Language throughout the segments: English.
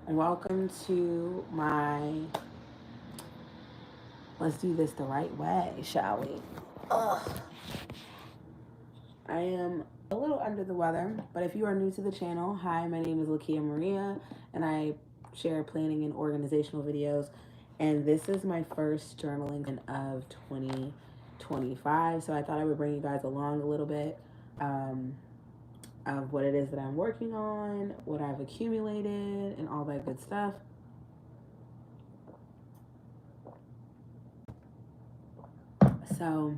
Welcome to my let's do this the right way, shall we? Ugh. I am a little under the weather, but if you are new to the channel, hi, my name is Lakia Maria, and I share planning and organizational videos. And this is my first journaling of 2025, so I thought I would bring you guys along a little bit um, of what it is that I'm working on, what I've accumulated, and all that good stuff. So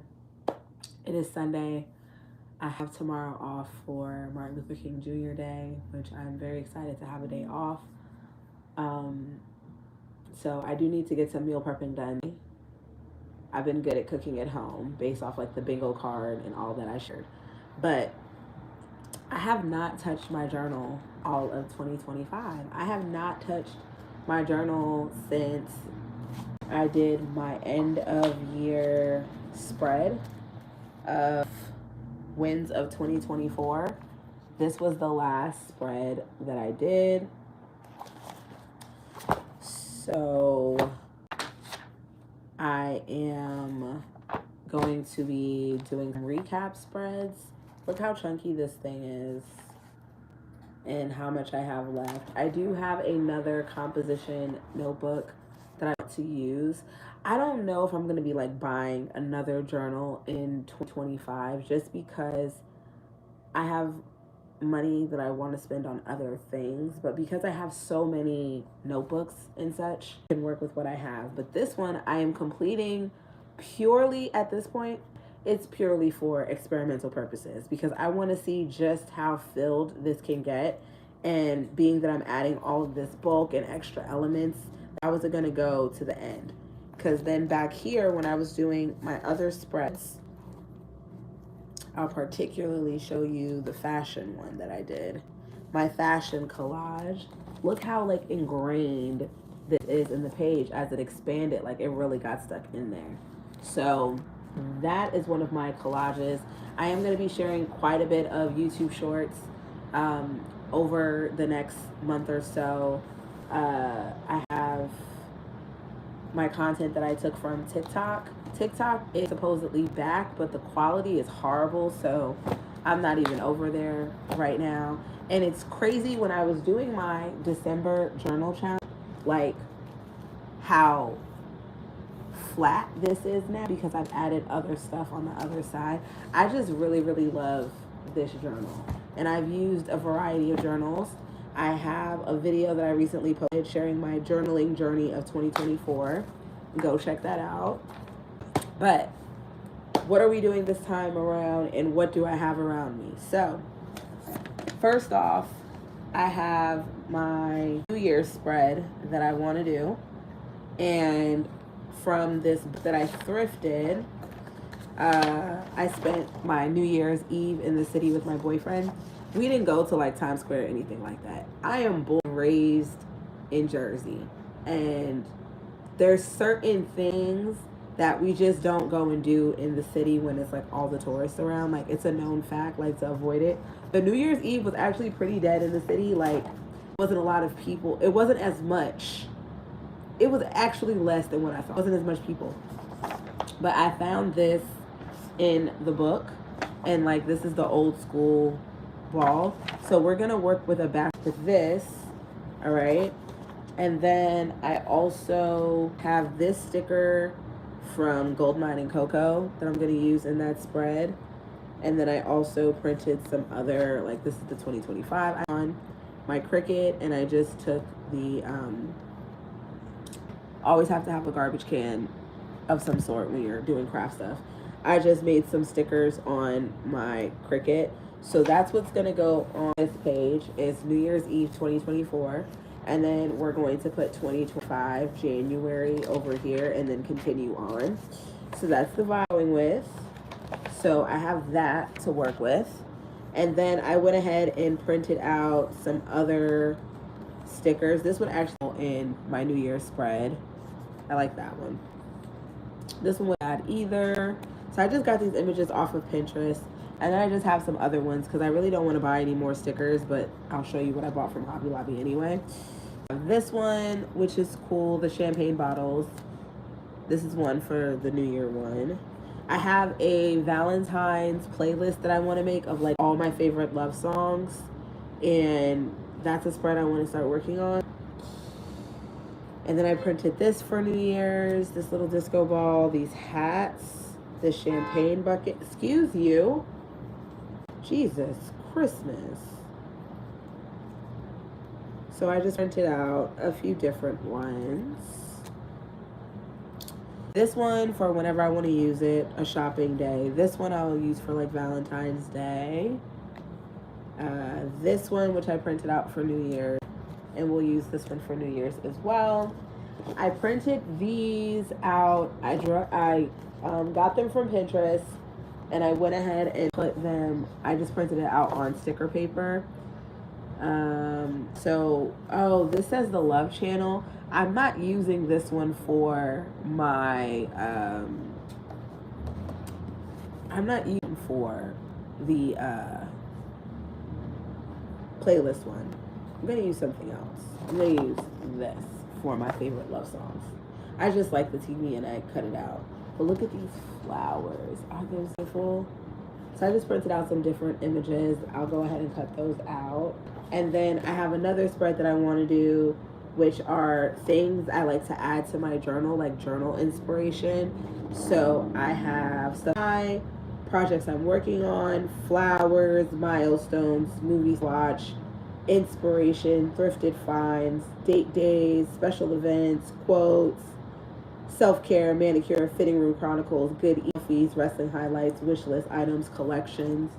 it is Sunday. I have tomorrow off for Martin Luther King Jr. Day, which I'm very excited to have a day off. Um, so I do need to get some meal prepping done. I've been good at cooking at home based off like the bingo card and all that I shared. But I have not touched my journal all of 2025. I have not touched my journal since I did my end of year spread of wins of 2024. This was the last spread that I did. So I am going to be doing recap spreads. Look how chunky this thing is and how much I have left. I do have another composition notebook that I want to use. I don't know if I'm going to be like buying another journal in 2025 just because I have money that I want to spend on other things, but because I have so many notebooks and such, I can work with what I have. But this one I am completing purely at this point. It's purely for experimental purposes because I want to see just how filled this can get. And being that I'm adding all of this bulk and extra elements, how is it going to go to the end? Because then back here, when I was doing my other spreads, I'll particularly show you the fashion one that I did. My fashion collage. Look how like ingrained this is in the page as it expanded. Like it really got stuck in there. So that is one of my collages. I am going to be sharing quite a bit of YouTube shorts over the next month or so. I have my content that I took from TikTok. TikTok is supposedly back, but the quality is horrible, so I'm not even over there right now. And it's crazy when I was doing my December journal challenge, like how flat this is now because I've added other stuff on the other side. I just really, really love this journal. And I've used a variety of journals. I have a video that I recently posted sharing my journaling journey of 2024. Go check that out. But what are we doing this time around and what do I have around me? So, first off, I have my New Year's spread that I want to do. And from this that I thrifted, I spent my New Year's Eve in the city with my boyfriend. We didn't go to like Times Square or anything like that. I am born and raised in Jersey, and there's certain things that we just don't go and do in the city when it's like all the tourists around. Like it's a known fact, like to avoid it. The New Year's Eve was actually pretty dead in the city. Like wasn't a lot of people. It wasn't as much. It was actually less than what I thought. It wasn't as much people. But I found this in the book, and like this is the old school ball. So we're gonna work with a basket with this, all right. And then I also have this sticker from Goldmine and Cocoa that I'm gonna use in that spread. And then I also printed some other, like this is the 2025 on my Cricut, and I just took the always have to have a garbage can of some sort when you're doing craft stuff. I just made some stickers on my Cricut. So that's what's going to go on this page is New Year's Eve 2024. And then we're going to put 2025 January over here and then continue on. So that's the following with. So I have that to work with. And then I went ahead and printed out some other stickers. This one actually in my New Year's spread. I like that one. This one was bad either. So I just got these images off of Pinterest. And then I just have some other ones because I really don't want to buy any more stickers, but I'll show you what I bought from Hobby Lobby anyway. This one, which is cool, the champagne bottles. This is one for the New Year one. I have a Valentine's playlist that I want to make of like all my favorite love songs. And that's a spread I want to start working on. And then I printed this for New Year's, this little disco ball, these hats, this champagne bucket. Excuse you. Jesus, Christmas. So I just printed out a few different ones. This one for whenever I want to use it, a shopping day. This one I'll use for like Valentine's Day. This one, which I printed out for New Year's, and we'll use this one for New Year's as well. I printed these out. I got them from Pinterest, and I went ahead and put them. I just printed it out on sticker paper. This says the Love Channel. I'm not using this one for my. I'm not using for the playlist one. I'm gonna use something else. I'm gonna use this for my favorite love songs. I just like the TV and I cut it out. But look at these flowers. Aren't they beautiful? So I just printed out some different images. I'll go ahead and cut those out. And then I have another spread that I want to do, which are things I like to add to my journal, like journal inspiration. So I have stuff, projects I'm working on, flowers, milestones, movies watch, inspiration, thrifted finds, date days, special events, quotes, self-care, manicure, fitting room chronicles, good fees, wrestling highlights, wish list items, collections.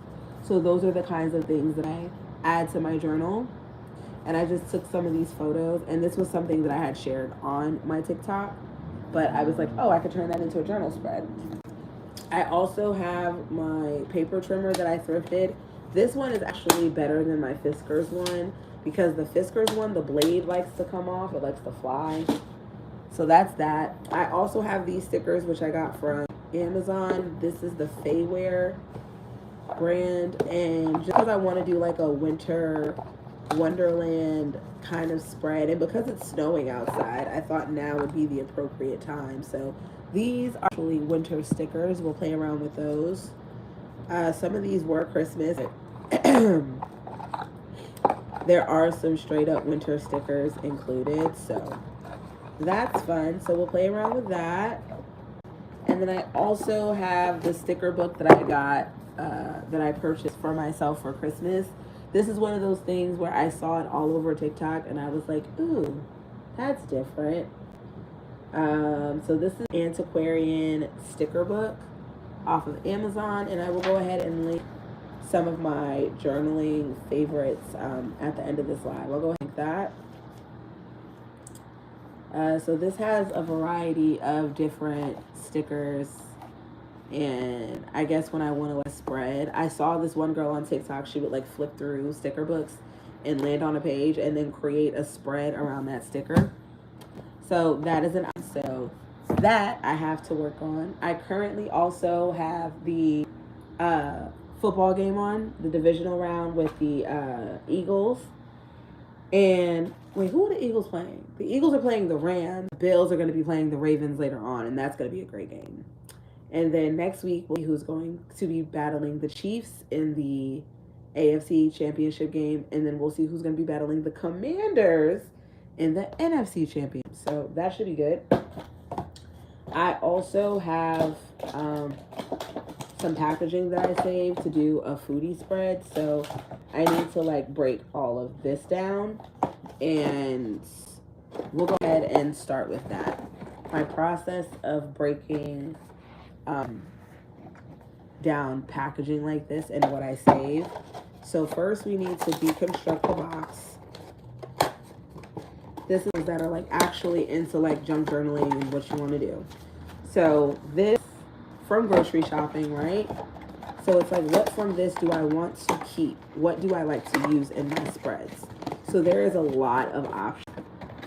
So those are the kinds of things that I add to my journal. And I just took some of these photos, and this was something that I had shared on my TikTok, but I was like, oh, I could turn that into a journal spread. I also have my paper trimmer that I thrifted. This one is actually better than my Fiskars one, because the Fiskars one, the blade likes to come off, it likes to fly. So that's that. I also have these stickers, which I got from Amazon. This is the Faywear brand, and just because I want to do like a winter wonderland kind of spread, and because it's snowing outside, I thought now would be the appropriate time. So these are actually winter stickers. We'll play around with those. Some of these were Christmas. There are some straight up winter stickers included, so that's fun. So we'll play around with that. And then I also have the sticker book that I got, that I purchased for myself for Christmas. This is one of those things where I saw it all over TikTok and I was like, ooh, that's different. So this is Antiquarian sticker book off of Amazon, and I will go ahead and link some of my journaling favorites at the end of this live. I'll go ahead and link that. So this has a variety of different stickers, and I guess when I want to spread, I saw this one girl on TikTok, she would like flip through sticker books and land on a page and then create a spread around that sticker. So that is an so that I have to work on. I currently also have the football game on, the divisional round with the Eagles. And wait, who are the Eagles playing? The Eagles are playing the Rams. The Bills are going to be playing the Ravens later on, and that's going to be a great game. And then next week, we'll see who's going to be battling the Chiefs in the AFC Championship game, and then we'll see who's going to be battling the Commanders in the NFC Championship. So that should be good. I also have some packaging that I saved to do a foodie spread. So I need to like break all of this down, and we'll go ahead and start with that. My process of breaking down packaging like this and what I save. So first we need to deconstruct the box. This is that are like actually into like junk journaling and what you want to do. So this from grocery shopping, right? So it's like, what from this do I want to keep? What do I like to use in my spreads? So there is a lot of options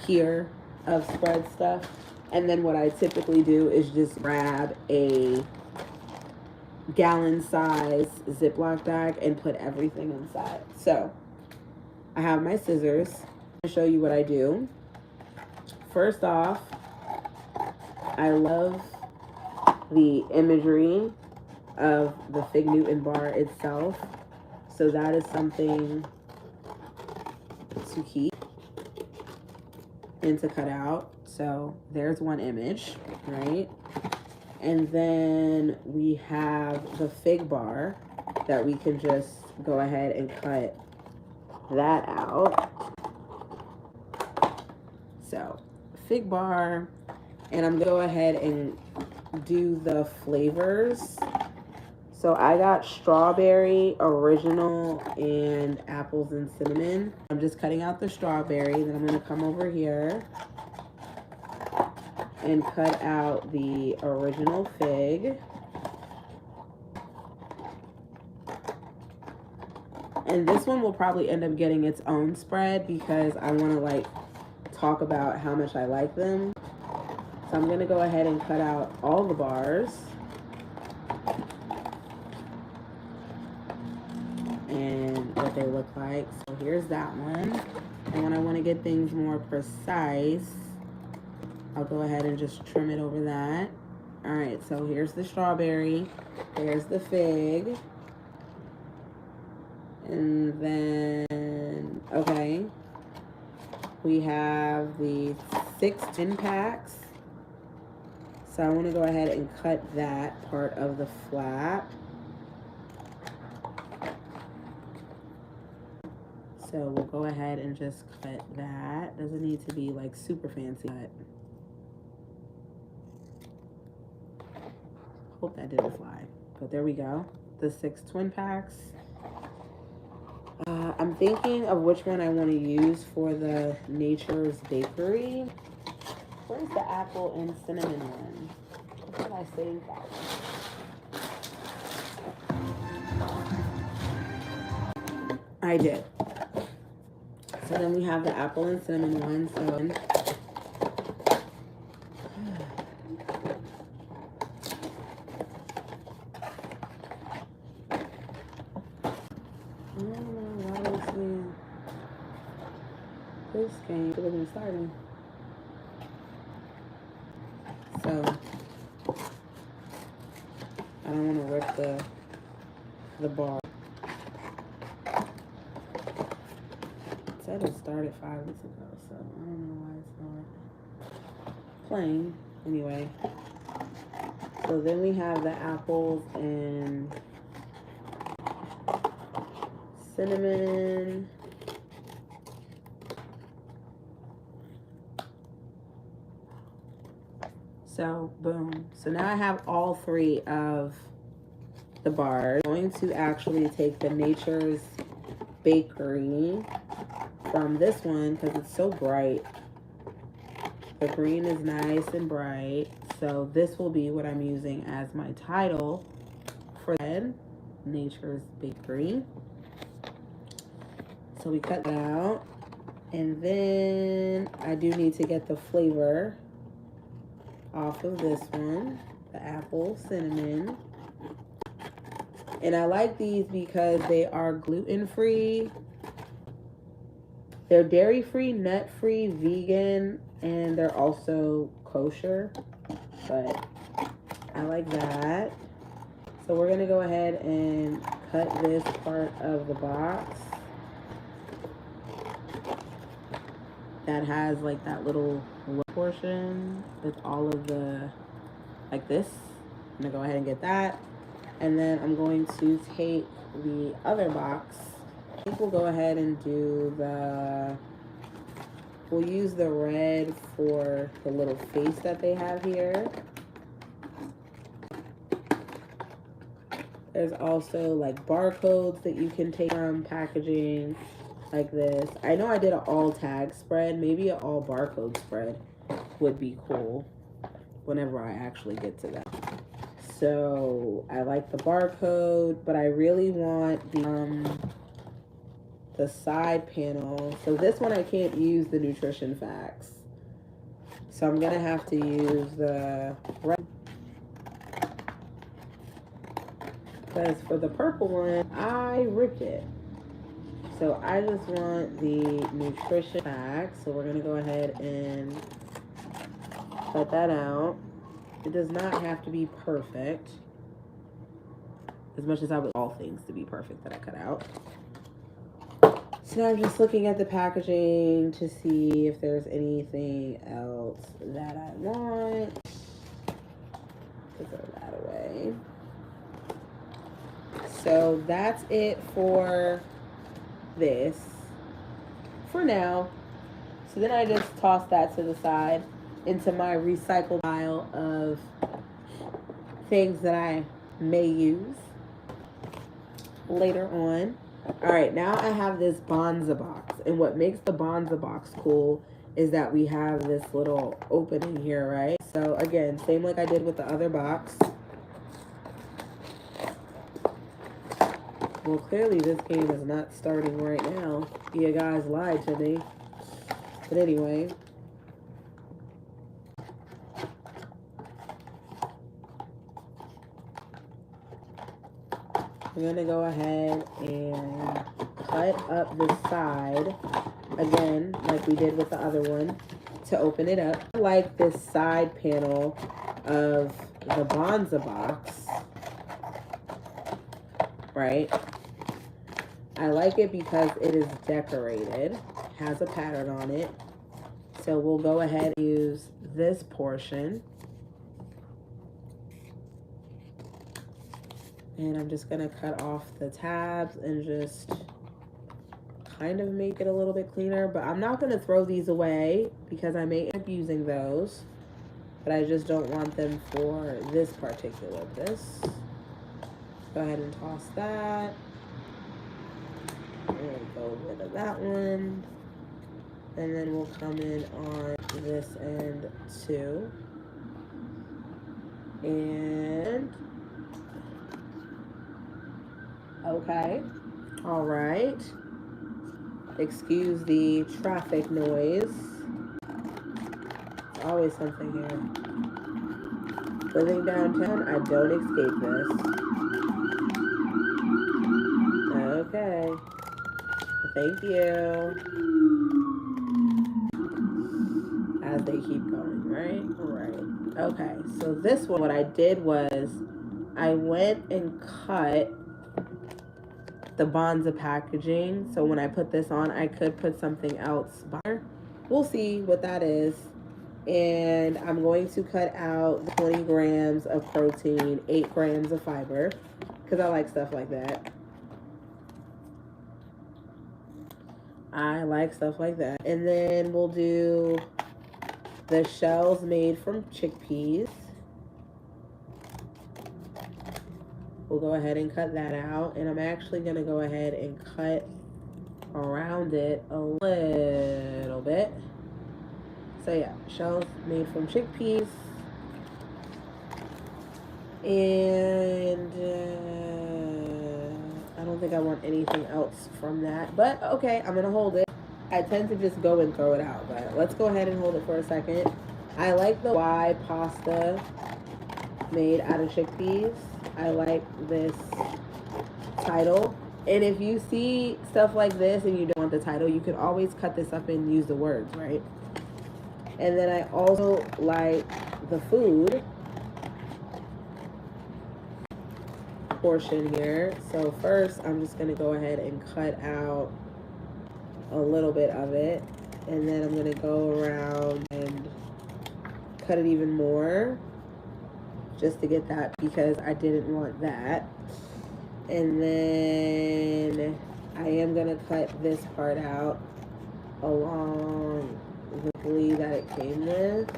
here of spread stuff. And then what I typically do is just grab a gallon size Ziploc bag and put everything inside. So I have my scissors to show you what I do. first off, I love the imagery of the Fig Newton bar itself. So that is something to keep and to cut out. So there's one image, right? And then we have the fig bar that we can just go ahead and cut that out. So fig bar, and I'm gonna go ahead and do the flavors. So I got strawberry, original, and apples and cinnamon. I'm just cutting out the strawberry. Then I'm gonna come over here and cut out the original fig. And this one will probably end up getting its own spread because I want to like talk about how much I like them. So I'm going to go ahead and cut out all the bars. And what they look like. So here's that one. And when I want to get things more precise, I'll go ahead and just trim it over that. All right, so here's the strawberry. There's the fig. And then, okay, we have the 6 tin packs. So I want to go ahead and cut that part of the flap. So we'll go ahead and just cut that. Doesn't need to be like super fancy cut. Hope that didn't fly. But there we go. The 6 twin packs. I'm thinking of which one I want to use for the Nature's Bakery. Where's the apple and cinnamon one? Where did I save that one? I did. So then we have the apple and cinnamon one. So this game could have been starting. So I don't want to rip the bar. It said it started 5 weeks ago, so I don't know why it's not playing. Anyway, so then we have the apples and cinnamon. So boom. So now I have all 3 of the bars. I'm going to actually take the Nature's Bakery from this one because it's so bright. The green is nice and bright. So this will be what I'm using as my title for Nature's Bakery. So we cut that out. And then I do need to get the flavor off of this one, the apple cinnamon. And I like these because they are gluten-free, they're dairy-free, nut-free, vegan, and they're also kosher, but I like that. So we're gonna go ahead and cut this part of the box that has like that little portion with all of the, like this. I'm gonna go ahead and get that. And then I'm going to take the other box. I think we'll go ahead and do we'll use the red for the little face that they have here. There's also like barcodes that you can take from packaging like this. I know I did an all tag spread. Maybe an all barcode spread would be cool whenever I actually get to that. So I like the barcode, but I really want the side panel. So this one I can't use the nutrition facts. So I'm gonna have to use the red. Because for the purple one, I ripped it. So I just want the nutrition facts. So we're gonna go ahead and cut that out. It does not have to be perfect. As much as I would all things to be perfect that I cut out. So now I'm just looking at the packaging to see if there's anything else that I want. Put that away. So that's it for this for now. So then I just toss that to the side into my recycled pile of things that I may use later on. All right, now I have this Bonza box, and what makes the Bonza box cool is that we have this little opening here, right? So again, same like I did with the other box. Well, clearly this game is not starting right now. You guys lied to me. But anyway. I'm going to go ahead and cut up the side, again, like we did with the other one, to open it up. I like this side panel of the Bonza box, right? I like it because it is decorated, has a pattern on it. So we'll go ahead and use this portion. And I'm just gonna cut off the tabs and just kind of make it a little bit cleaner. But I'm not gonna throw these away because I may end up using those. But I just don't want them for this particular this. Go ahead and toss that. And go rid of that one. And then we'll come in on this end too. And okay, all right. Excuse the traffic noise. There's always something here. Living downtown, I don't escape this. Okay. Thank you. As they keep going, right? Right. Okay, so this one, what I did was I went and cut the Bonza packaging. So when I put this on, I could put something else by. We'll see what that is. And I'm going to cut out 20 grams of protein, 8 grams of fiber, because I like stuff like that. I like stuff like that. And then we'll do the shells made from chickpeas. We'll go ahead and cut that out. And I'm actually going to go ahead and cut around it a little bit. So yeah, shells made from chickpeas. And I don't think I want anything else from that. But okay, I'm going to hold it. I tend to just go and throw it out, but let's go ahead and hold it for a second. I like the Y pasta made out of chickpeas. I like this title. And if you see stuff like this and you don't want the title, you can always cut this up and use the words, right? And then I also like the food portion here. So first, I'm just going to go ahead and cut out a little bit of it, and then I'm going to go around and cut it even more just to get that, because I didn't want that. And then I am going to cut this part out along the glue that it came with.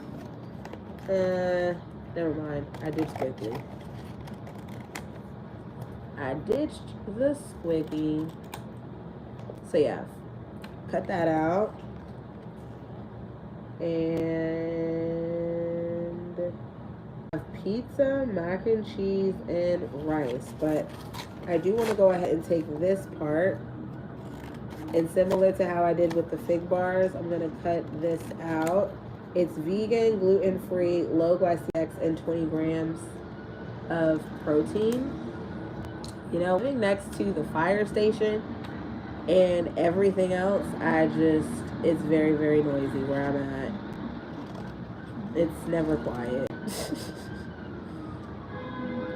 Never mind, I ditched squiggly. I ditched the squiggy. So yeah, cut that out. And pizza, mac and cheese, and rice. But I do want to go ahead and take this part, and similar to how I did with the fig bars, I'm going to cut this out. It's vegan, gluten-free, low glycemic, and 20 grams of protein. You know, living next to the fire station and everything else, it's very, very noisy where I'm at. It's never quiet.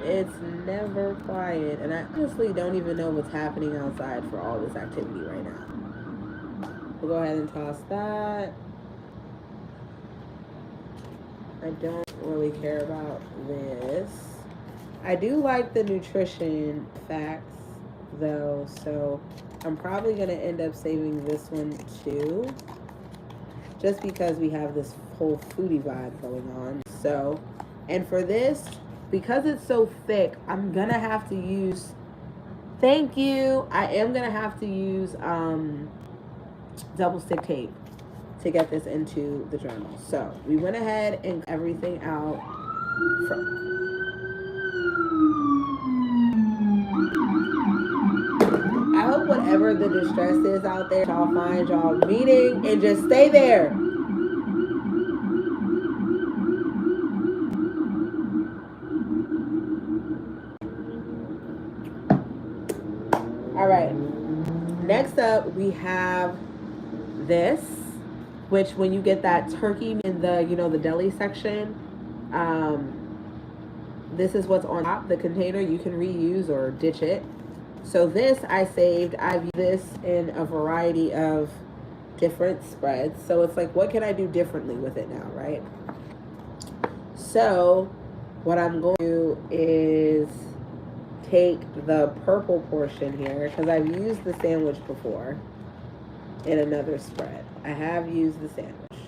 It's never quiet. And I honestly don't even know what's happening outside for all this activity right now. We'll go ahead and toss that. I don't really care about this. I do like the nutrition facts though, so I'm probably going to end up saving this one too, just because we have this whole foodie vibe going on. So, and for this, because it's so thick, I'm going to have to use, thank you, I am going to have to use double stick tape to get this into the journal. So we went ahead and everything out. I hope whatever the distress is out there, y'all find y'all meeting and just stay there. All right. Next up, we have this, which when you get that turkey in the, you know, the deli section, this is what's on top. The container you can reuse or ditch it. So this I saved. I've used this in a variety of different spreads. So it's like, what can I do differently with it now, right? So what I'm going to do is take the purple portion here, because I've used the sandwich before in another spread. I have used the sandwich.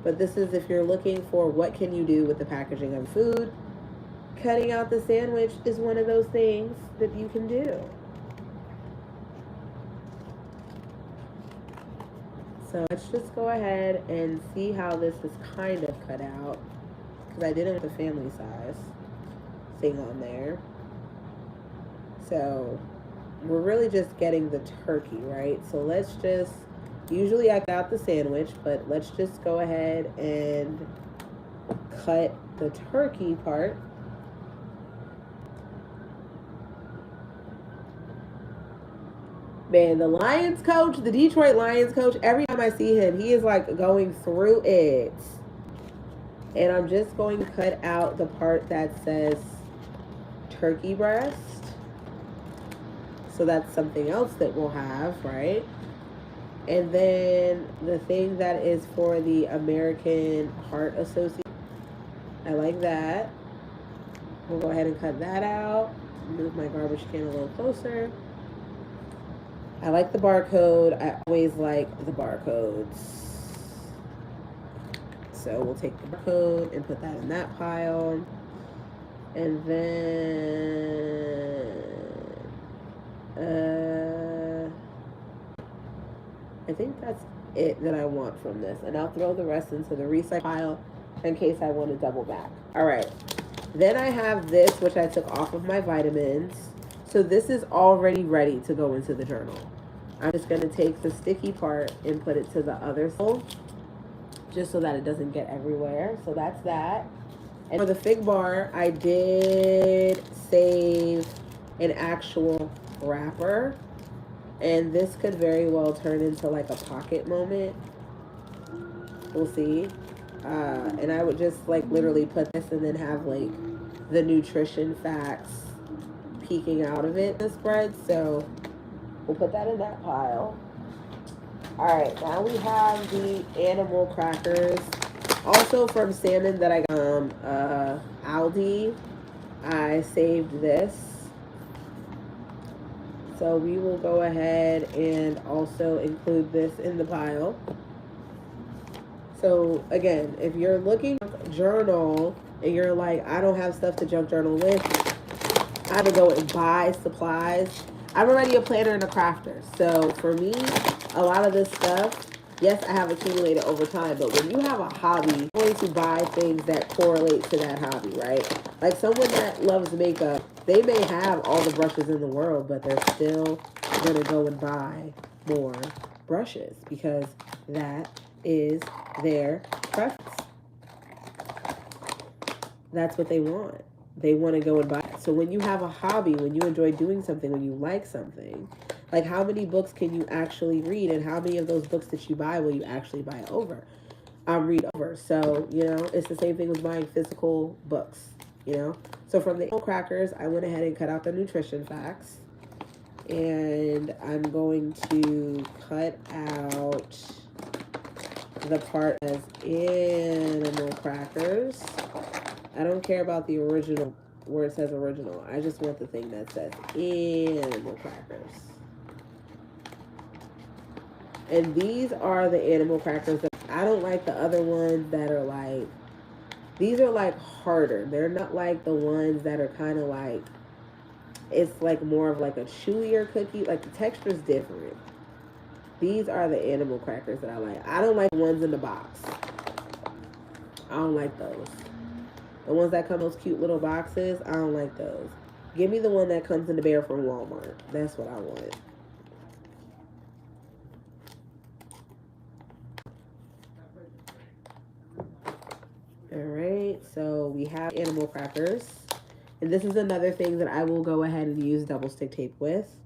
But this is if you're looking for what can you do with the packaging of food. Cutting out the sandwich is one of those things that you can do. So let's just go ahead and see how this is kind of cut out, because I did it with the family size thing on there. So we're really just getting the turkey, right? So let's just, usually I cut out the sandwich, but let's just go ahead and cut the turkey part. Man, the Lions coach, the Detroit Lions coach, every time I see him, he is like going through it. And I'm just going to cut out the part that says turkey breast. So that's something else that we'll have, right? And then the thing that is for the American Heart Association, I like that. We'll go ahead and cut that out. Move my garbage can a little closer. I like the barcode. I always like the barcodes. So we'll take the barcode and put that in that pile. And then I think that's it that I want from this. And I'll throw the rest into the recycle pile in case I want to double back. All right. Then I have this, which I took off of my vitamins. So this is already ready to go into the journal. I'm just going to take the sticky part and put it to the other side, just so that it doesn't get everywhere. So that's that. And for the fig bar, I did save an actual wrapper. And this could very well turn into like a pocket moment. We'll see. And I would just like literally put this and then have like the nutrition facts peeking out of it, the spread. So we'll put that in that pile. All right, now we have the animal crackers, also from salmon that I got Aldi. I saved this, so we will go ahead and also include this in the pile. So again, if you're looking at journal and you're like, I don't have stuff to junk journal with, I have to go and buy supplies. I'm already a planner and a crafter. So for me, a lot of this stuff, yes, I have accumulated over time, but when you have a hobby, you're going to buy things that correlate to that hobby, right? Like someone that loves makeup, they may have all the brushes in the world, but they're still going to go and buy more brushes because that is their preference. That's what they want. They want to go and buy it. So when you have a hobby, when you enjoy doing something, when you like something, like how many books can you actually read, and how many of those books that you buy will you actually buy over? I'm read over. So, you know, it's the same thing with buying physical books, you know. So from the animal crackers, I went ahead and cut out the nutrition facts. And I'm going to cut out the part as animal crackers. I don't care about the original, where it says original. I just want the thing that says animal crackers. And these are the animal crackers that I don't like. The other ones that are like, these are like harder. They're not like the ones that are kind of like, it's like more of like a chewier cookie. Like the texture's different. These are the animal crackers that I like. I don't like the ones in the box. I don't like those. The ones that come in those cute little boxes, I don't like those. Give me the one that comes in the bear from Walmart. That's what I want. Alright, so we have animal crackers. And this is another thing that I will go ahead and use double stick tape with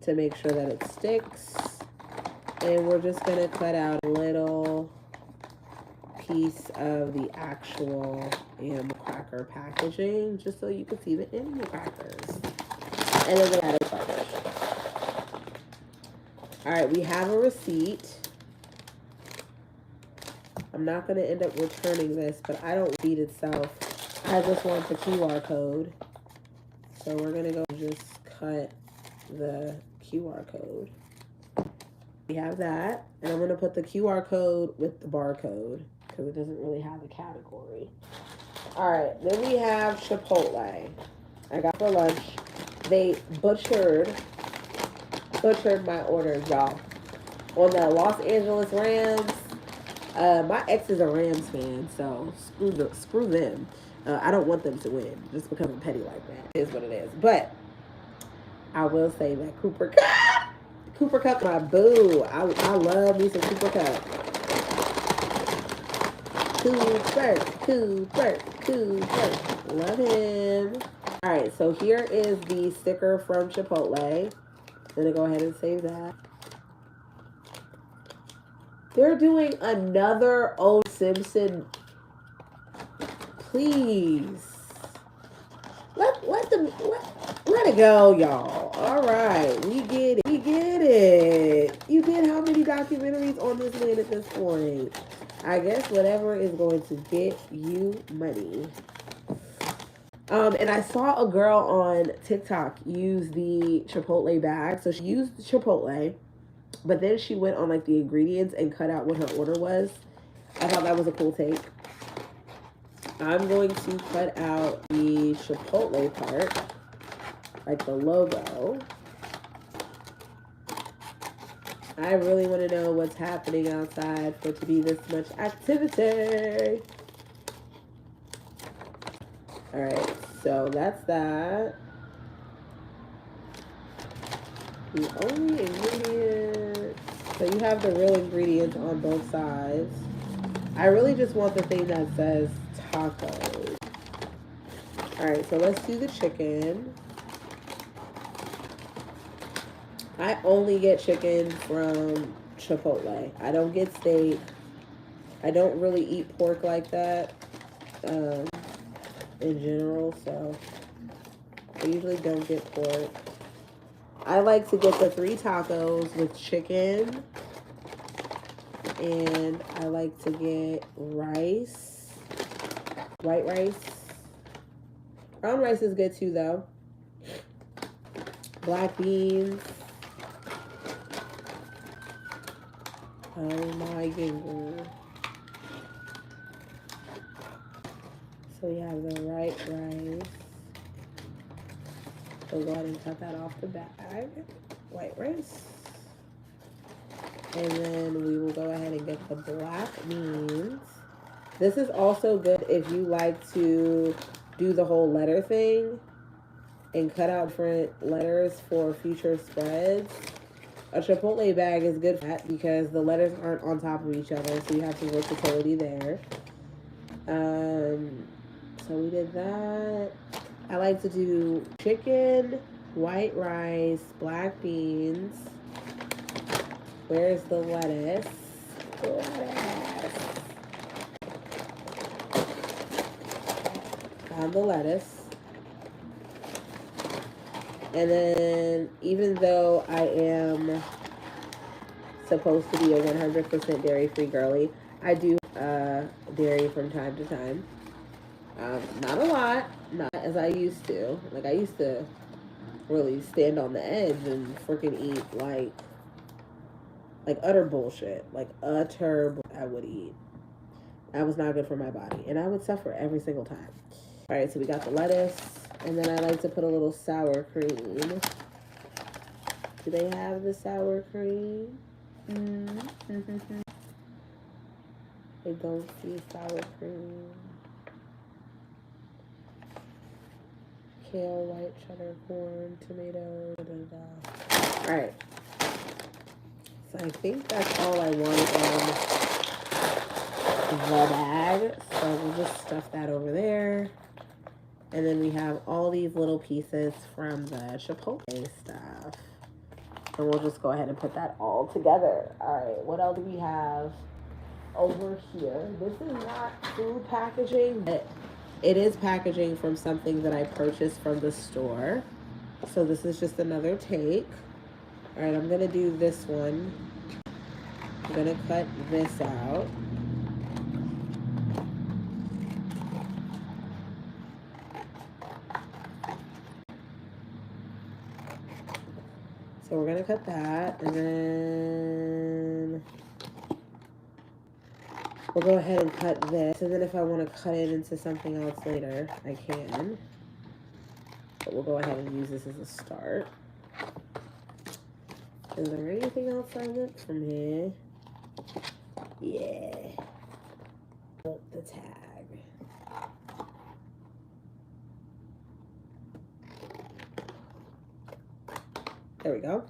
to make sure that it sticks. And we're just going to cut out a little piece of the actual animal cracker packaging just so you can see the animal crackers. And then the added crackers. Alright, we have a receipt. I'm not going to end up returning this, but I don't read itself. I just want the QR code. So we're going to go just cut the QR code. We have that. And I'm going to put the QR code with the barcode because it doesn't really have a category. Alright, then we have Chipotle. I got for lunch. They butchered my orders, y'all. On the Los Angeles Rams. My ex is a Rams fan, so screw them. I don't want them to win just because I'm petty like that. It is what it is. But I will say that Cooper Kupp, my boo. I love me some Cooper Kupp. Cooper. Love him. All right, so here is the sticker from Chipotle. I'm gonna go ahead and save that. They're doing another O. Simpson. Please. Let it go, y'all. All right. We get it. You get how many documentaries on this man at this point? I guess whatever is going to get you money. And I saw a girl on TikTok use the Chipotle bag. So she used the Chipotle. But then she went on like the ingredients and cut out what her order was. I thought that was a cool take. I'm going to cut out the Chipotle part, like the logo. I really want to know what's happening outside for it to be this much activity. All right, so that's that. The only ingredients, so you have the real ingredients on both sides. I really just want the thing that says tacos. Alright, so let's do the chicken. I only get chicken from Chipotle. I don't get steak. I don't really eat pork like that in general, so I usually don't get pork. I like to get the 3 tacos with chicken. And I like to get rice. White rice. Brown rice is good too, though. Black beans. Oh my goodness. So we have the white rice. So go ahead and cut that off the bag. White rice. And then we will go ahead and get the black beans. This is also good if you like to do the whole letter thing and cut out different letters for future spreads. A Chipotle bag is good for that because the letters aren't on top of each other, so you have some versatility there. So we did that. I like to do chicken, white rice, black beans. Where's the lettuce? Lettuce. have the lettuce. And then, even though I am supposed to be a 100% dairy-free girly, I do dairy from time to time. Not a lot, not as I used to. Like, I used to really stand on the edge and freaking eat like utter bullshit. Like, I would eat. That was not good for my body, and I would suffer every single time. All right, so we got the lettuce, and then I like to put a little sour cream. Do they have the sour cream? Mm-hmm. I don't see sour cream. Kale, white cheddar, corn, tomato, Alright. So I think that's all I want on the bag. So we'll just stuff that over there. And then we have all these little pieces from the Chipotle stuff. And we'll just go ahead and put that all together. Alright, what else do we have over here? This is not food packaging, but it is packaging from something that I purchased from the store. So this is just another take. All right, I'm gonna do this one. I'm gonna cut this out. So we're gonna cut that, and then we'll go ahead and cut this. And then if I want to cut it into something else later, I can. But we'll go ahead and use this as a start. Is there anything else I want from here? Yeah. The tag. There we go.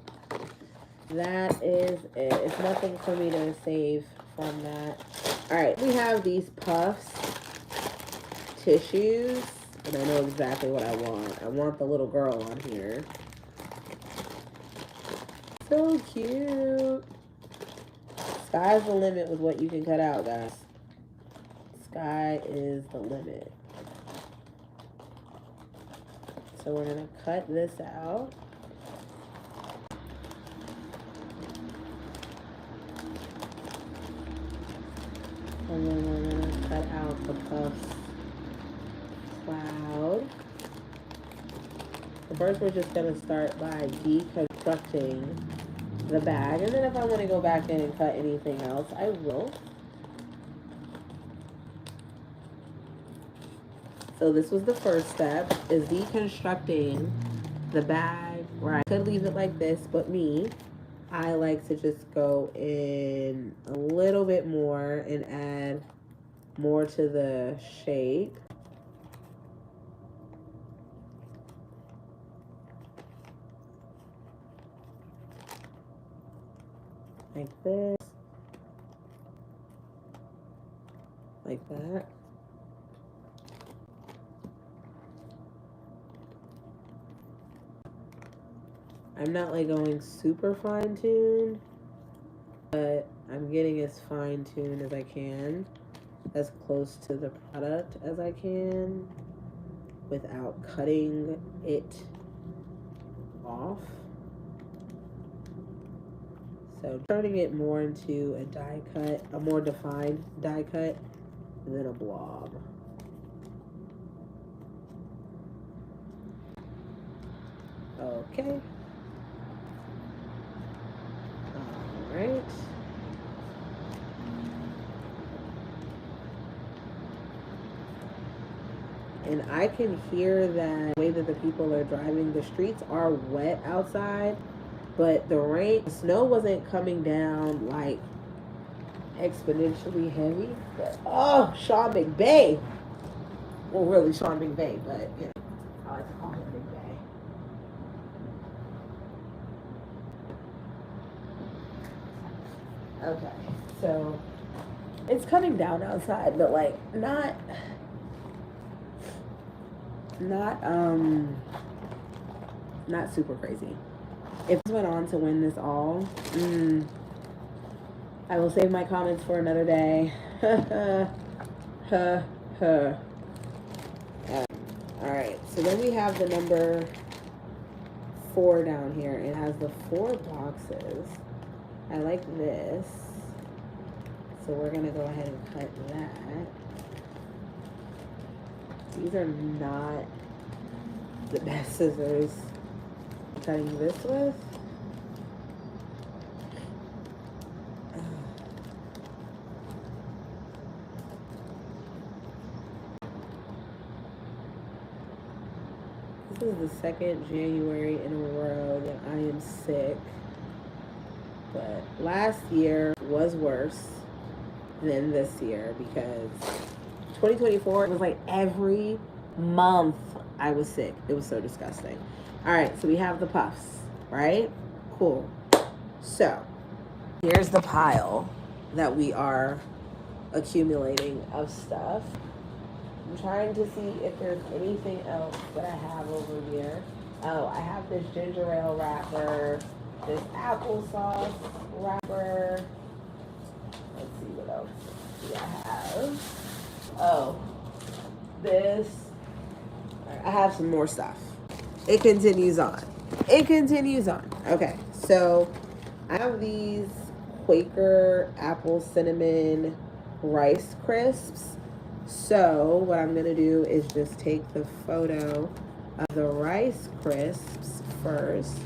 That is it. It's nothing for me to save from that. Alright, we have these puffs, tissues, and I know exactly what I want. I want the little girl on here. So cute. Sky's the limit with what you can cut out, guys. Sky is the limit. So we're gonna cut this out. And then we're gonna cut out the puffs cloud. So first we're just gonna start by deconstructing the bag, and then if I want to go back in and cut anything else, I will. So this was the first step, is deconstructing the bag, where I could leave it like this, but I like to just go in a little bit more and add more to the shape. Like this. Like that. I'm not like going super fine-tuned, but I'm getting as fine-tuned as I can, as close to the product as I can, without cutting it off. So turning it more into a die cut, a more defined die cut, and then a blob. Okay. Alright. And I can hear that the way that the people are driving. The streets are wet outside, but the snow wasn't coming down like exponentially heavy. But, oh, Sean McVay. Well, really Sean McVay, but you know, I like to call him McVay. Okay, so it's coming down outside, but like not super crazy. If this went on to win this all, I will save my comments for another day. Alright, so then we have the number 4 down here. It has the 4 boxes. I like this. So we're going to go ahead and cut that. These are not the best scissors cutting this with. This is the 2nd January in a row that I am sick. But last year was worse than this year because 2024 was like every month I was sick. It was so disgusting. All right, so we have the puffs, right? Cool. So here's the pile that we are accumulating of stuff. I'm trying to see if there's anything else that I have over here. Oh, I have this ginger ale wrapper, this applesauce wrapper. Let's see what else do I have. Oh, this. I have some more stuff. It continues on. It continues on. Okay, so I have these Quaker apple cinnamon rice crisps. So what I'm going to do is just take the photo of the rice crisps first.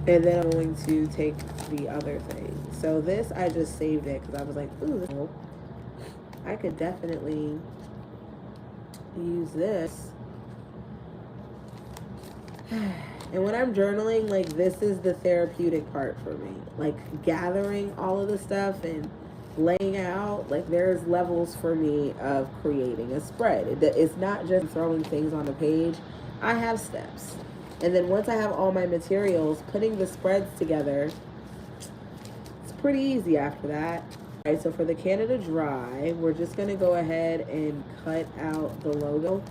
And then I'm going to take the other thing. So this, I just saved it because I was like, ooh, I could definitely use this. And when I'm journaling, like, this is the therapeutic part for me. Like, gathering all of the stuff and laying out, like, there's levels for me of creating a spread. It's not just throwing things on the page. I have steps. And then once I have all my materials, putting the spreads together, it's pretty easy after that. All right, so for the Canada Dry, we're just going to go ahead and cut out the logo.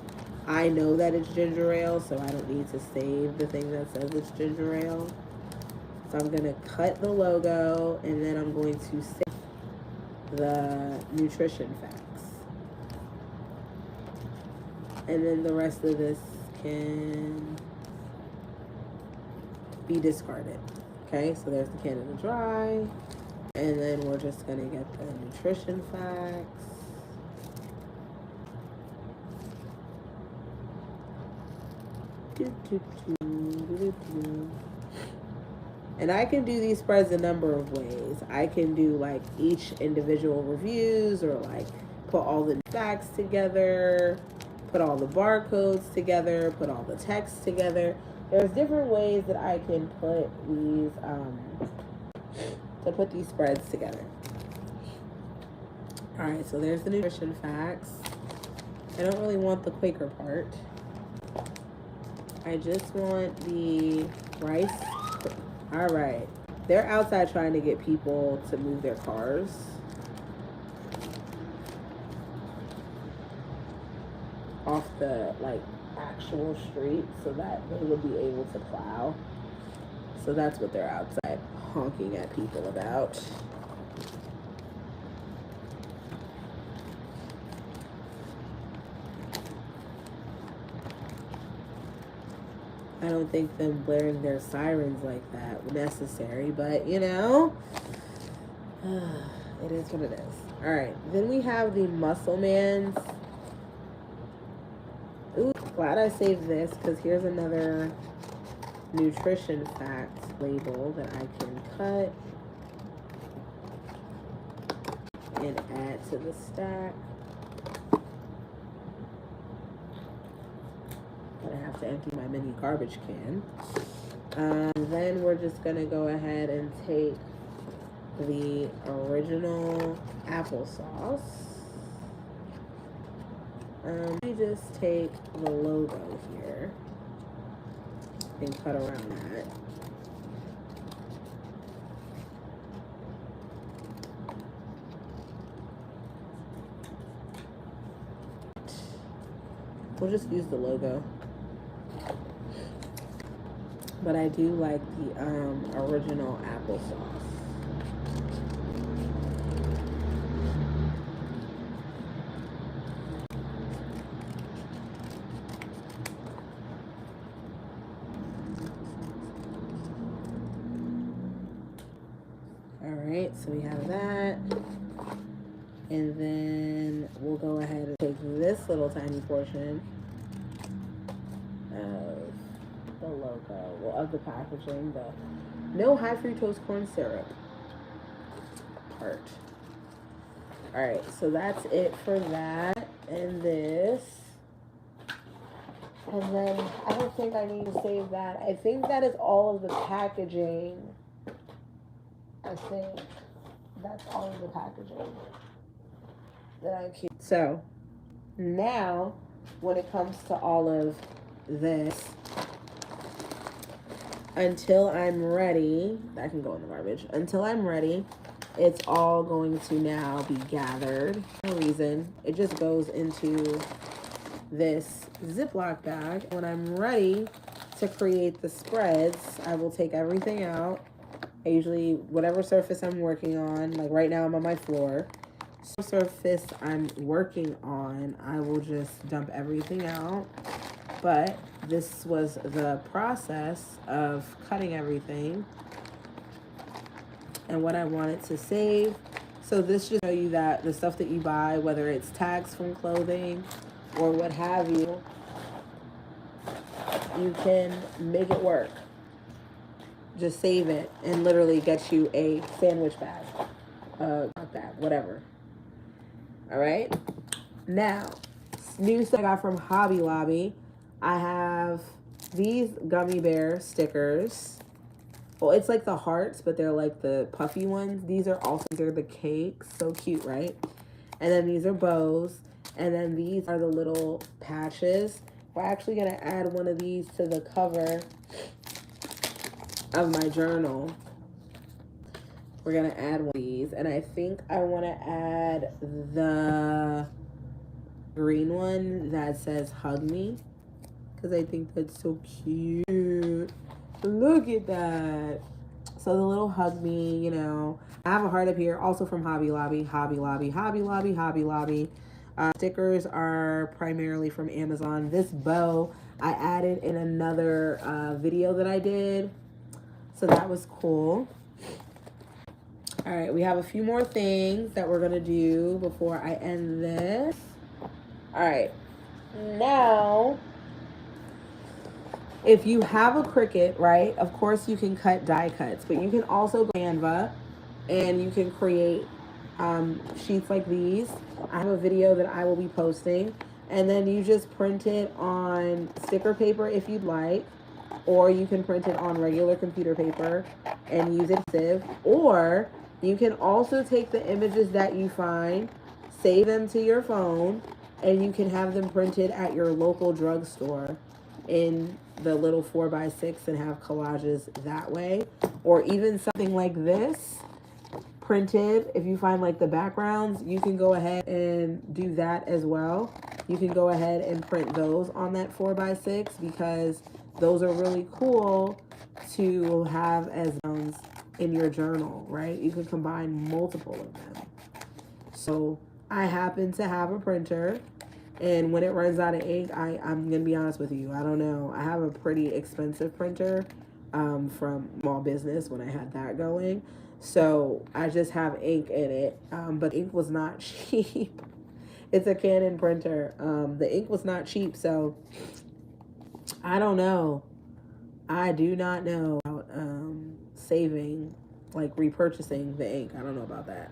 I know that it's ginger ale, so I don't need to save the thing that says it's ginger ale. So I'm going to cut the logo, and then I'm going to save the nutrition facts. And then the rest of this can be discarded. Okay, so there's the Canada Dry. And then we're just going to get the nutrition facts. And I can do these spreads a number of ways. I can do like each individual reviews, or like put all the facts together, put all the barcodes together, put all the text together. There's different ways that I can put these spreads together. All right, so there's the nutrition facts. I don't really want the Quaker part. I just want the rice. All right. They're outside trying to get people to move their cars. Off the, like, actual street so that they would be able to plow. So that's what they're outside honking at people about. I don't think them blaring their sirens like that was necessary, but you know, it is what it is. All right, then we have the Muscle Man's. Ooh, glad I saved this because here's another nutrition fact label that I can cut and add to the stack. I have to empty my mini garbage can. Then we're just gonna go ahead and take the original applesauce. We just take the logo here and cut around that. We'll just use the logo. But I do like the original applesauce. right, so we have that. And then we'll go ahead and take this little tiny portion of the logo, well, of the packaging, the no high fructose corn syrup part. All right, so that's it for that and this. And then I don't think I need to save that. I think that is all of the packaging. I think that's all of the packaging that I keep. So now, when it comes to all of this, until I'm ready, that can go in the garbage. Until I'm ready, it's all going to now be gathered. For no reason, it just goes into this Ziploc bag. When I'm ready to create the spreads, I will take everything out. I usually, whatever surface I'm working on, like right now I'm on my floor. So surface I'm working on, I will just dump everything out. But this was the process of cutting everything and what I wanted to save. So this just show you that the stuff that you buy, whether it's tags from clothing or what have you, you can make it work. Just save it and literally get you a sandwich bag, not bag, whatever. All right. Now, new stuff I got from Hobby Lobby. I have these gummy bear stickers. Well, it's like the hearts, but they're like the puffy ones. These are the cakes. So cute, right? And then these are bows. And then these are the little patches. We're actually going to add one of these to the cover of my journal. We're going to add one of these. And I think I want to add the green one that says hug me, because I think that's so cute. Look at that. So the little hug me, you know. I have a heart up here, also from Hobby Lobby. Hobby Lobby, Hobby Lobby, Hobby Lobby. Stickers are primarily from Amazon. This bow I added in another video that I did, so that was cool. All right, we have a few more things that we're gonna do before I end this. All right, now, if you have a Cricut, right, of course you can cut die cuts, but you can also go to Canva and you can create sheets like these. I have a video that I will be posting, and then you just print it on sticker paper if you'd like, or you can print it on regular computer paper and use it, or you can also take the images that you find, save them to your phone, and you can have them printed at your local drugstore in the little 4x6 and have collages that way. Or even something like this printed, if you find like the backgrounds, you can go ahead and do that as well. You can go ahead and print those on that 4x6, because those are really cool to have as in your journal, right? You can combine multiple of them. So I happen to have a printer, and when it runs out of ink, I'm gonna be honest with you, I don't know. I have a pretty expensive printer from small business when I had that going. So I just have ink in it, but ink was not cheap. It's a Canon printer. The ink was not cheap, so I don't know. I do not know about saving, like repurchasing the ink. I don't know about that.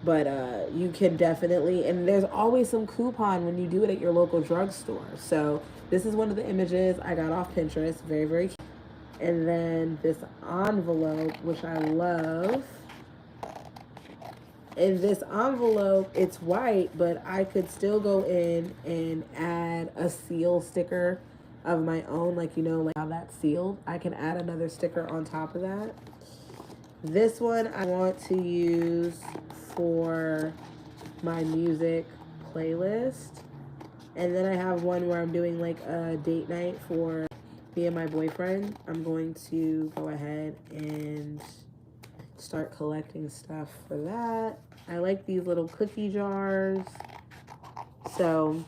But you can definitely, and there's always some coupon when you do it at your local drugstore. So this is one of the images I got off Pinterest. Very, very cute. And then this envelope, which I love. In this envelope, it's white, but I could still go in and add a seal sticker of my own, like, you know, like how that's sealed. I can add another sticker on top of that. This one I want to use for my music playlist. And then I have one where I'm doing like a date night for me and my boyfriend. I'm going to go ahead and start collecting stuff for that. I like these little cookie jars. So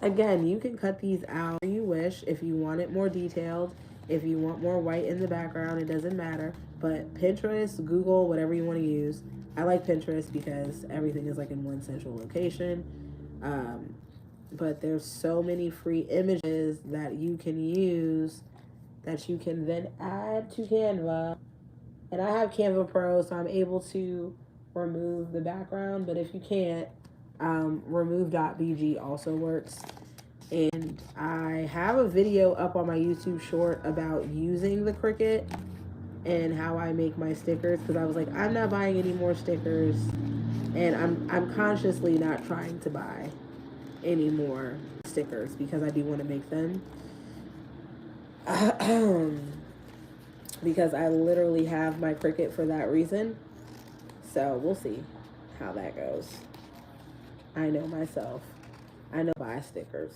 again, you can cut these out if you wish. If you want it more detailed, if you want more white in the background, it doesn't matter. But Pinterest, Google, whatever you want to use. I like Pinterest because everything is like in one central location. Um, but there's so many free images that you can use that you can then add to Canva. And I have Canva Pro, so I'm able to remove the background. But if you can't, remove.bg also works. And I have a video up on my YouTube short about using the Cricut and how I make my stickers, because I was like, I'm not buying any more stickers, and I'm consciously not trying to buy any more stickers because I do want to make them. Because I literally have my Cricut for that reason. So we'll see how that goes. I know myself. I know buy stickers.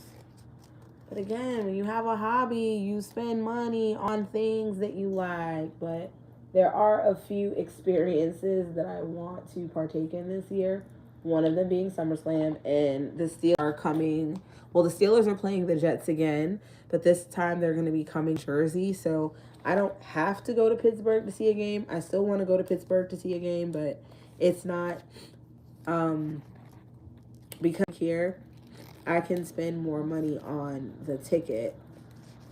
But again, when you have a hobby, you spend money on things that you like. But there are a few experiences that I want to partake in this year. One of them being SummerSlam, and the Steelers are coming. Well, the Steelers are playing the Jets again, but this time they're going to be coming to Jersey. So I don't have to go to Pittsburgh to see a game. I still want to go to Pittsburgh to see a game, but it's not because here I can spend more money on the ticket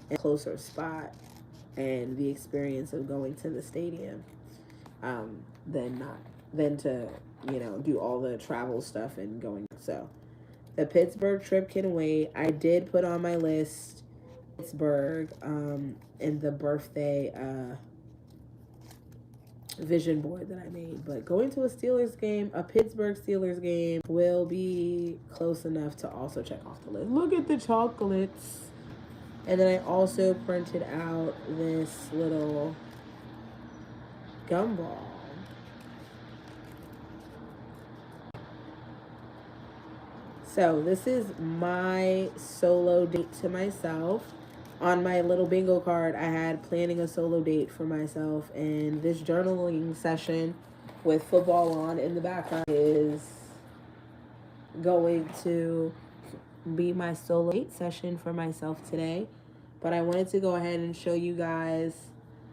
and closer spot and the experience of going to the stadium than to do all the travel stuff and going. So the Pittsburgh trip can wait. I did put on my list Pittsburgh in the birthday vision board that I made. But going to a Pittsburgh Steelers game, will be close enough to also check off the list. Look at the chocolates. And then I also printed out this little gumball. So this is my solo date to myself. On my little bingo card, I had planning a solo date for myself, and this journaling session with football on in the background is going to be my solo date session for myself today. But I wanted to go ahead and show you guys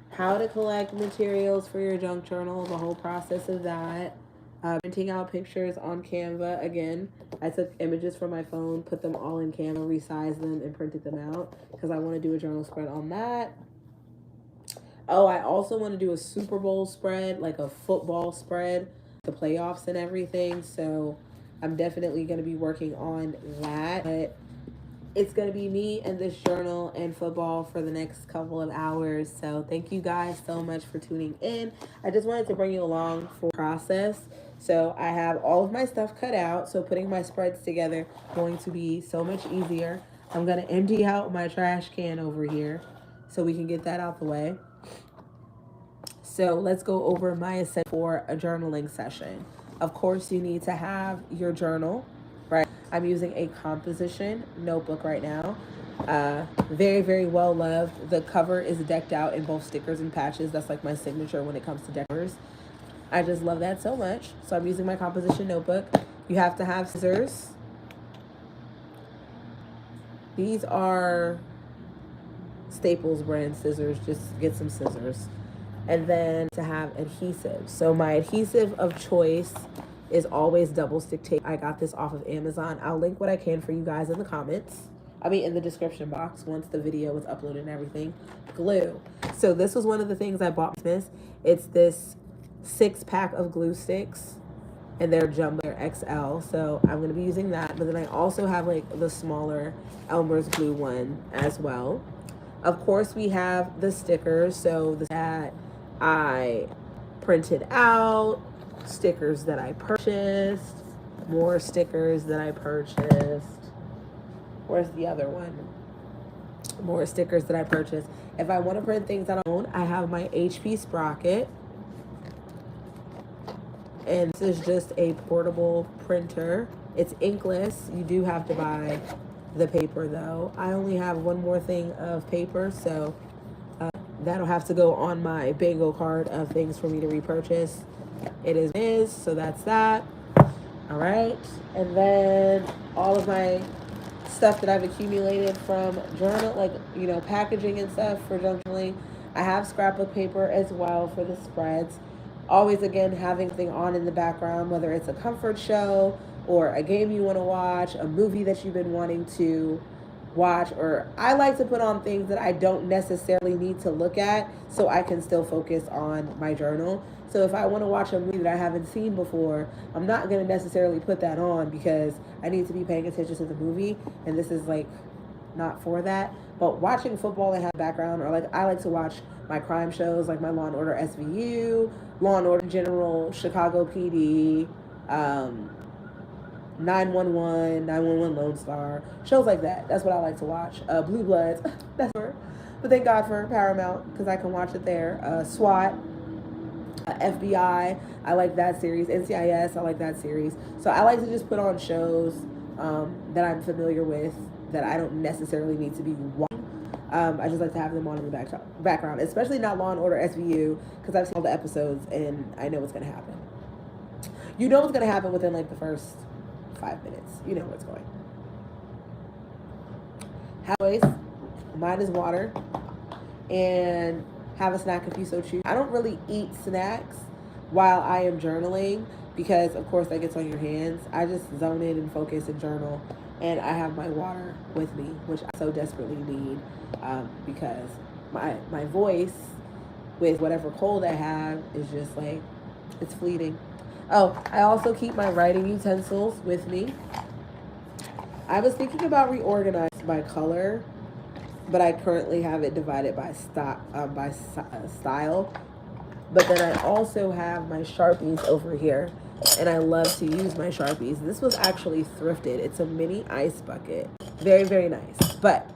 how to collect materials for your junk journal, the whole process of that. Printing out pictures on Canva. Again, I took images from my phone, put them all in Canva, resized them, and printed them out because I want to do a journal spread on that. Oh, I also want to do a Super Bowl spread, like a football spread, the playoffs and everything. So I'm definitely going to be working on that. But it's going to be me and this journal and football for the next couple of hours. So thank you guys so much for tuning in. I just wanted to bring you along for the process. So I have all of my stuff cut out. So putting my spreads together is going to be so much easier. I'm going to empty out my trash can over here so we can get that out the way. So let's go over my essentials for a journaling session. Of course, you need to have your journal, right? I'm using a composition notebook right now. Very, very well loved. The cover is decked out in both stickers and patches. That's like my signature when it comes to decors. I just love that so much. So I'm using my composition notebook. You have to have scissors. These are Staples brand scissors. Just get some scissors. And then to have adhesive. So my adhesive of choice is always double stick tape. I got this off of Amazon. I'll link what I can for you guys in the comments. In the description box once the video was uploaded and everything. Glue. So this was one of the things I bought this. It's this 6-pack of glue sticks, and they're jumbo, they're XL. So I'm going to be using that. But then I also have like the smaller Elmer's glue one as well. Of course, we have the stickers. So that I printed out, stickers that I purchased, more stickers that I purchased. Where's the other one? More stickers that I purchased. If I want to print things that I own, I have my HP Sprocket. And this is just a portable printer. It's inkless. You do have to buy the paper though. I only have one more thing of paper, so that'll have to go on my bingo card of things for me to repurchase. It is, so that's that. All right. And then all of my stuff that I've accumulated from journal, packaging and stuff for journaling. I have scrapbook paper as well for the spreads. Always, again, having thing on in the background, whether it's a comfort show or a game you want to watch, a movie that you've been wanting to watch, or I like to put on things that I don't necessarily need to look at so I can still focus on my journal. So if I want to watch a movie that I haven't seen before, I'm not going to necessarily put that on because I need to be paying attention to the movie, and this is like not for that. But watching football and have background, or like I like to watch my crime shows, like my Law and Order SVU, Law and Order General, Chicago PD, 911, 911 Lone Star, shows like that. That's what I like to watch. Blue Bloods, that's for. But thank God for Paramount because I can watch it there. SWAT, FBI, I like that series. NCIS, I like that series. So I like to just put on shows that I'm familiar with that I don't necessarily need to be watching. I just like to have them on in the background, especially not Law and Order SVU because I've seen all the episodes and I know what's going to happen. You know what's going to happen within like the first 5 minutes. You know what's going. Always, mine is water and have a snack if you so choose. I don't really eat snacks while I am journaling because, of course, that gets on your hands. I just zone in and focus and journal, and I have my water with me, which I so desperately need because my voice, with whatever cold I have, is just like, it's fleeting. Oh, I also keep my writing utensils with me. I was thinking about reorganizing by color, but I currently have it divided by style. But then I also have my Sharpies over here, and I love to use my Sharpies. This was actually thrifted. It's a mini ice bucket. Very, very nice. But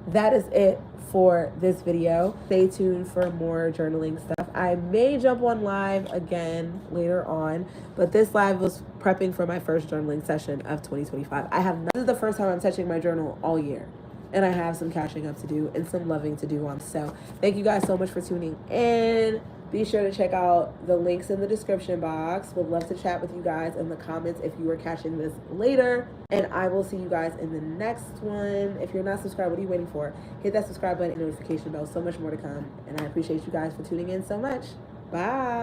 that is it for this video. Stay tuned for more journaling stuff. I may jump on live again later on, but this live was prepping for my first journaling session of 2025. This is the first time I'm touching my journal all year, and I have some catching up to do and some loving to do on. So thank you guys so much for tuning in. Be sure to check out the links in the description box. Would love to chat with you guys in the comments if you are catching this later. And I will see you guys in the next one. If you're not subscribed, what are you waiting for? Hit that subscribe button and notification bell. So much more to come. And I appreciate you guys for tuning in so much. Bye.